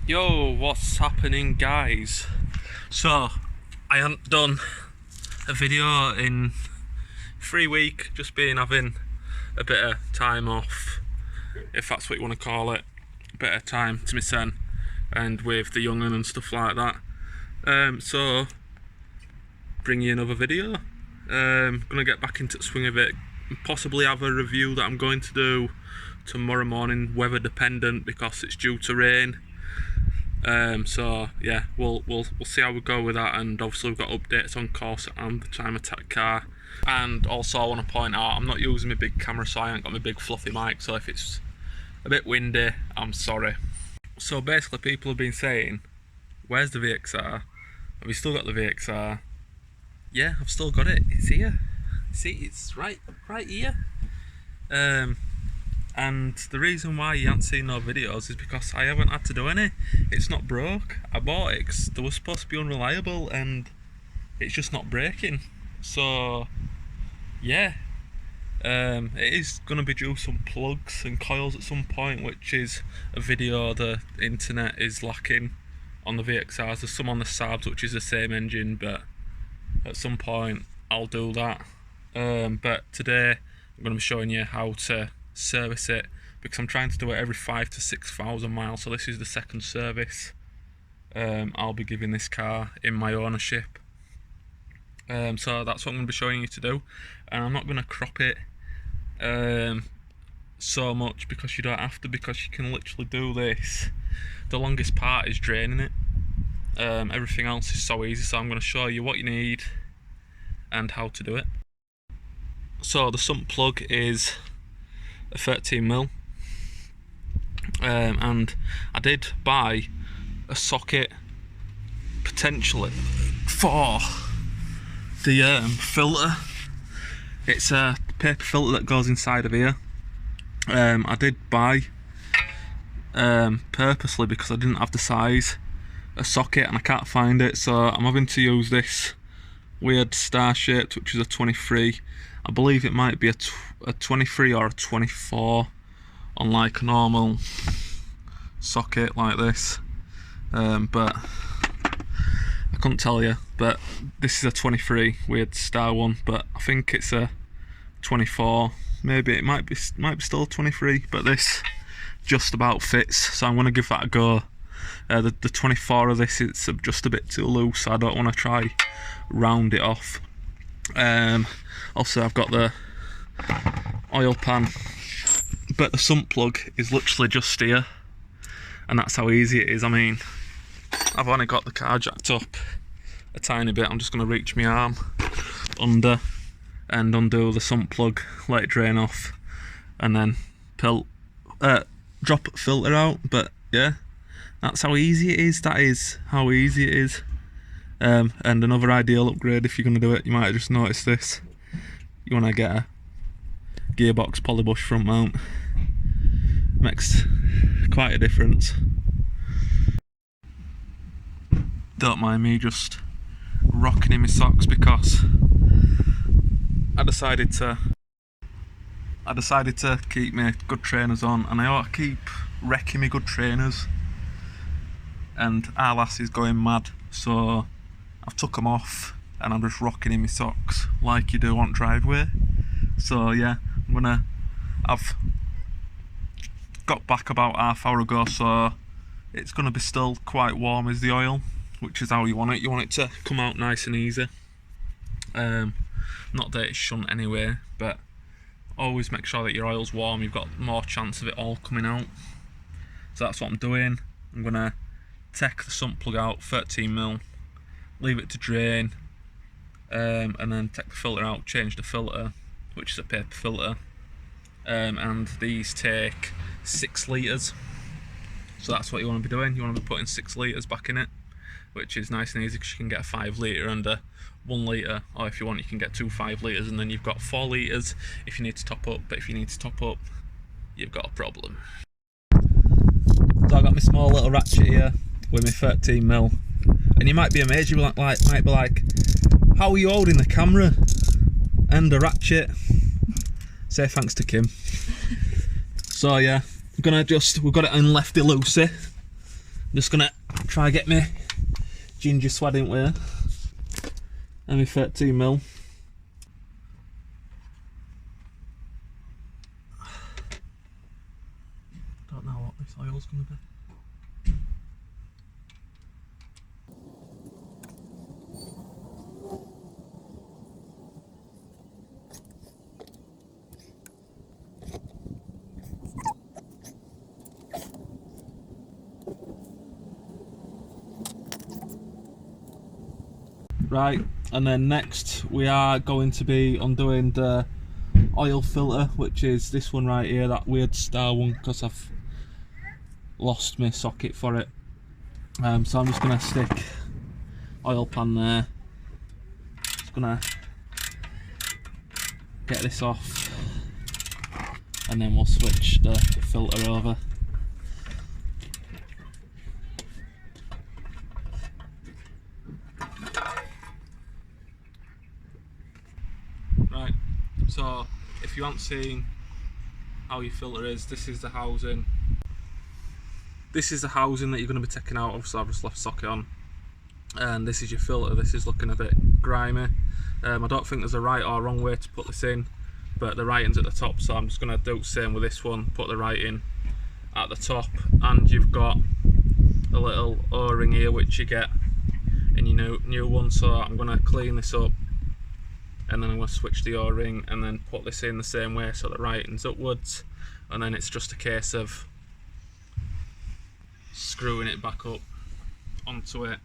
Yo, what's happening, guys? So, I haven't done a video in 3 weeks, just been having a bit of time off, if that's what you want to call it, a bit of time to myself and with the young'un and stuff like that. So, bring you another video. Gonna get back into the swing of it, possibly have a review that I'm going to do tomorrow morning, weather dependent, because it's due to rain. So yeah, we'll see how we go with that, and obviously we've got updates on CORSA and the time attack car. And also I want to point out, I'm not using my big camera, so I ain't got my big fluffy mic, so if it's a bit windy, I'm sorry. So basically people have been saying, where's the VECTRA? Have you still got the VECTRA? Yeah, I've still got it, it's here. See, it's right here. And the reason why you haven't seen no videos is because I haven't had to do any. It's not broke. I bought it because they were supposed to be unreliable and it's just not breaking. So yeah, it is going to be due some plugs and coils at some point, which is a video the internet is lacking on the VXRs. There's some on the SAABs, which is the same engine, but at some point I'll do that. But today I'm going to be showing you how to service it, because I'm trying to do it every 5,000 to 6,000 miles, so this is the second service I'll be giving this car in my ownership. So that's what I'm going to be showing you to do, and I'm not going to crop it so much because you don't have to, because you can literally do this. The longest part is draining it. Everything else is so easy, so I'm going to show you what you need and how to do it. So the sump plug is a 13mm, and I did buy a socket potentially for the filter. It's a paper filter that goes inside of here. I did buy purposely because I didn't have the size a socket and I can't find it, so I'm having to use this weird star shaped, which is a 23. I believe it might be a 23 or a 24 on like a normal socket like this, but I couldn't tell you. But this is a 23 weird star one, but I think it's a 24. Maybe it might be still a 23, but this just about fits, so I'm going to give that a go. The 24 of this, it's just a bit too loose, so I don't want to try round it off. Also I've got the oil pan, but the sump plug is literally just here, and that's how easy it is. I mean, I've only got the car jacked up a tiny bit. I'm just going to reach my arm under and undo the sump plug, let it drain off, and then drop filter out. But yeah, that's how easy it is. That is how easy it is. And another ideal upgrade, if you're going to do it, you might have just noticed this. You want to get a gearbox polybush front mount. Makes quite a difference. Don't mind me just rocking in my socks because I decided to keep my good trainers on, and I ought to keep wrecking my good trainers, and our lass is going mad, so I've took them off and I'm just rocking in my socks like you do on driveway. So yeah, I've got back about half hour ago, so it's going to be still quite warm as the oil, which is how you want it. You want it to come out nice and easy. Not that it shouldn't anyway, but always make sure that your oil's warm. You've got more chance of it all coming out. So that's what I'm doing. I'm going to take the sump plug out, 13mm, leave it to drain, and then take the filter out, change the filter, which is a paper filter, and these take 6 litres, so that's what you want to be doing. You want to be putting 6 litres back in it, which is nice and easy because you can get a 5 litre and a 1 litre, or if you want you can get 2 5 litres, and then you've got 4 litres if you need to top up. But if you need to top up, you've got a problem. So I've got my small little ratchet here with my 13mm, and you might be amazed, you might be like, how are you holding the camera and a ratchet? Say thanks to Kim. So yeah, we've got it in lefty loosey, Just gonna try get me ginger swad in with and my 13mm. Don't know what this oil's gonna be. Right, and then next we are going to be undoing the oil filter, which is this one right here, that weird star one, because I've lost my socket for it. So I'm just going to stick oil pan there. Just going to get this off and then we'll switch the filter over. Right, so if you haven't seen how your filter is, this is the housing. This is the housing that you're going to be taking out. Obviously I've just left socket on. And this is your filter. This is looking a bit grimy. I don't think there's a right or wrong way to put this in, but the writing's at the top, so I'm just going to do the same with this one. Put the writing at the top, and you've got a little O-ring here which you get in your new one. So I'm going to clean this up, and then I'm going to switch the O-ring and then put this in the same way so the writing's upwards, and then it's just a case of screwing it back up onto it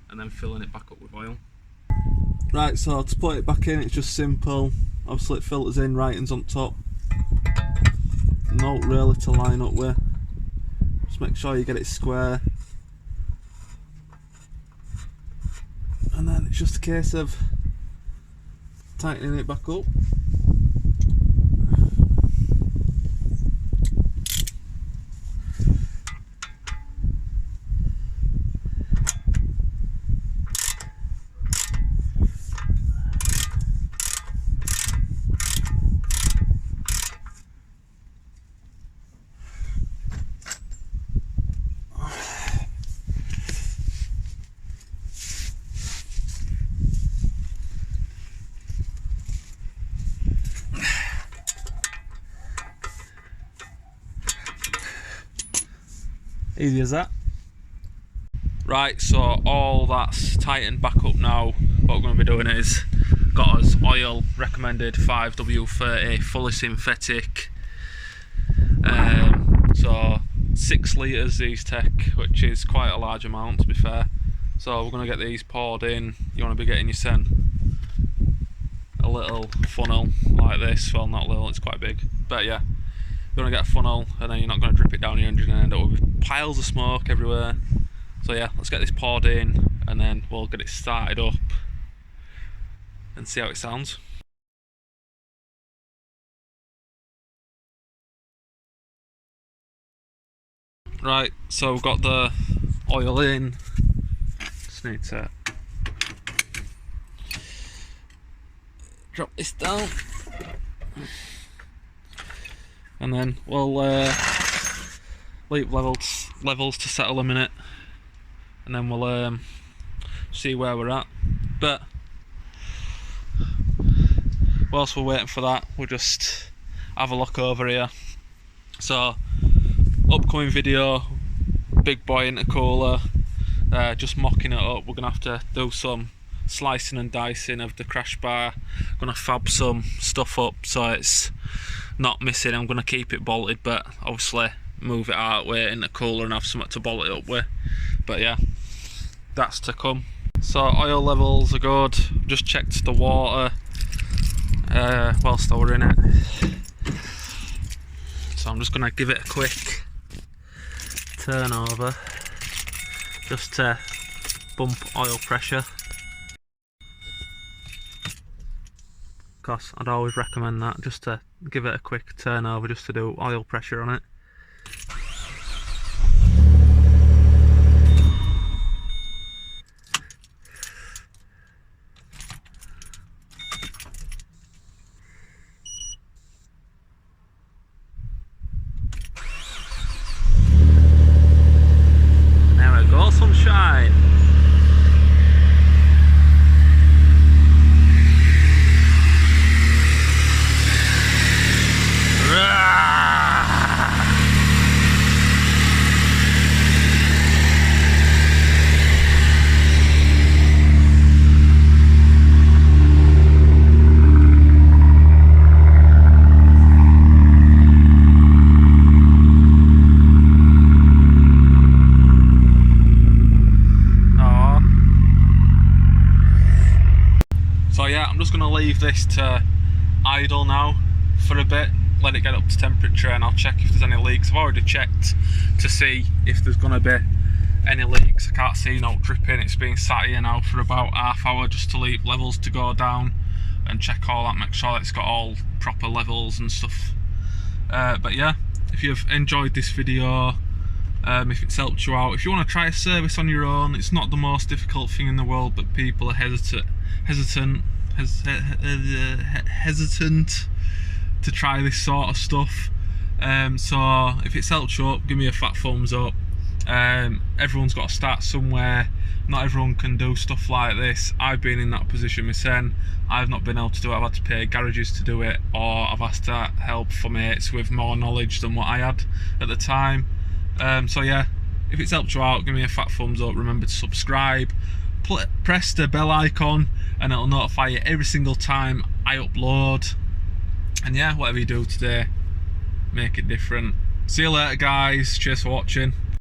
and then filling it back up with oil. Right, so to put it back in, it's just simple. Obviously it filters in, writing's on top. Note really to line up with. Just make sure you get it square. And then it's just a case of tightening it back up. Easy as that. Right, so all that's tightened back up now. What we're going to be doing is got us oil recommended 5W30 fully synthetic. So 6 litres these take, which is quite a large amount to be fair. So we're going to get these poured in. You want to be getting your scent a little funnel like this. Well, not little, it's quite big, but yeah. You're going to get a funnel, and then you're not going to drip it down your engine and end up with piles of smoke everywhere. So yeah, let's get this poured in and then we'll get it started up and see how it sounds. Right, so we've got the oil in. Just need to drop this down. And then we'll leave levels to settle a minute, and then we'll see where we're at. But whilst we're waiting for that, we'll just have a look over here. So upcoming video, big boy intercooler, just mocking it up. We're gonna have to do some slicing and dicing of the crash bar. Gonna fab some stuff up so it's not missing. I'm gonna keep it bolted, but obviously move it out way in the cooler and have something to bolt it up with. But yeah, that's to come. So oil levels are good. Just checked the water whilst I were in it. So I'm just gonna give it a quick turn over just to bump oil pressure. Because I'd always recommend that, just to give it a quick turn over, just to do oil pressure on it. Now just going to leave this to idle now for a bit, let it get up to temperature, and I'll check if there's any leaks. I've already checked to see if there's going to be any leaks. I can't see no dripping. It's been sat here now for about half hour just to leave levels to go down and check all that, make sure it's got all proper levels and stuff. But yeah, if you've enjoyed this video, if it's helped you out, if you want to try a service on your own, it's not the most difficult thing in the world, but people are hesitant to try this sort of stuff. So if it's helped you up, give me a fat thumbs up. Everyone's got to start somewhere. Not everyone can do stuff like this. I've been in that position myself. I've not been able to do it. I've had to pay garages to do it, or I've asked to help for mates with more knowledge than what I had at the time. So yeah, if it's helped you out, give me a fat thumbs up. Remember to subscribe, press the bell icon, and it'll notify you every single time I upload. And yeah, whatever you do today, make it different. See you later guys, cheers for watching.